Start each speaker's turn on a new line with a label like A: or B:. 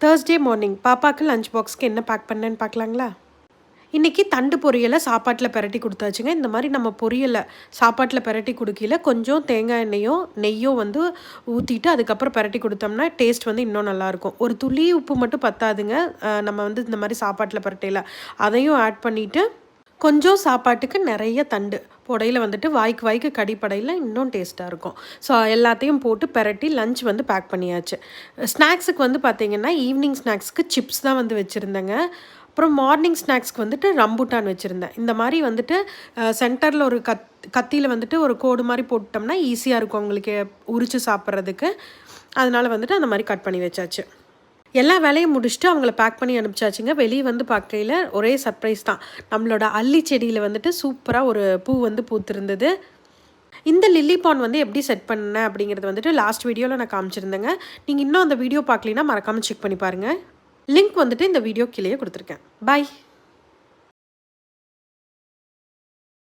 A: Thursday morning பாப்பாவுக்கு lunch பாக்ஸ்க்கு என்ன back பண்ணேன்னு பார்க்கலாங்களா? இன்றைக்கி தண்டு பொரியலை சாப்பாட்டில் பெரட்டி கொடுத்தாச்சுங்க. இந்த மாதிரி நம்ம பொரியலை சாப்பாட்டில் பெரட்டி கொடுக்கல கொஞ்சம் தேங்காய் எண்ணெயோ நெய்யோ வந்து ஊற்றிட்டு அதுக்கப்புறம் பெரட்டி கொடுத்தோம்னா டேஸ்ட் வந்து இன்னும் நல்லாயிருக்கும். ஒரு துளி உப்பு மட்டும் பத்தாதுங்க. நம்ம வந்து இந்த மாதிரி சாப்பாட்டில் பெரட்டையில் அதையும் ஆட் பண்ணிவிட்டு கொஞ்சம் சாப்பாட்டுக்கு நிறைய தண்டு புடையில் வந்துட்டு வாய்க்கு கடிப்படையில் இன்னும் டேஸ்ட்டாக இருக்கும். ஸோ எல்லாத்தையும் போட்டு பெரட்டி லஞ்ச் வந்து பேக் பண்ணியாச்சு. ஸ்நாக்ஸுக்கு வந்து பார்த்திங்கன்னா ஈவினிங் ஸ்நாக்ஸுக்கு சிப்ஸ் தான் வந்து வச்சுருந்தேங்க. அப்புறம் மார்னிங் ஸ்நாக்ஸ்க்கு வந்துட்டு ரம்புட்டான் வச்சுருந்தேன். இந்த மாதிரி வந்துட்டு சென்டரில் ஒரு கத்தியில் வந்துட்டு ஒரு கோடு மாதிரி போட்டோம்னா ஈஸியாக இருக்கும் அவங்களுக்கு உரித்து சாப்பிட்றதுக்கு. அதனால் வந்துட்டு அந்த மாதிரி கட் பண்ணி வச்சாச்சு. எல்லா வேலையும் முடிச்சுட்டு அவங்கள பேக் பண்ணி அனுப்பிச்சாச்சுங்க. வெளியே வந்து பார்க்கையில் ஒரே சர்ப்ரைஸ் தான். நம்மளோட அல்லி செடியில் வந்துட்டு சூப்பராக ஒரு பூ வந்து பூத்திருந்தது. இந்த லில்லி பாண்ட் வந்து எப்படி செட் பண்ணேன் அப்படிங்கிறது வந்துட்டு லாஸ்ட் வீடியோவில் நான் காமிச்சிருந்தேங்க. நீங்கள் இன்னும் அந்த வீடியோ பார்க்கலனா மறக்காமல் செக் பண்ணி பாருங்கள். லிங்க் வந்துட்டு இந்த வீடியோ கீழே கொடுத்துருக்கேன். பாய்.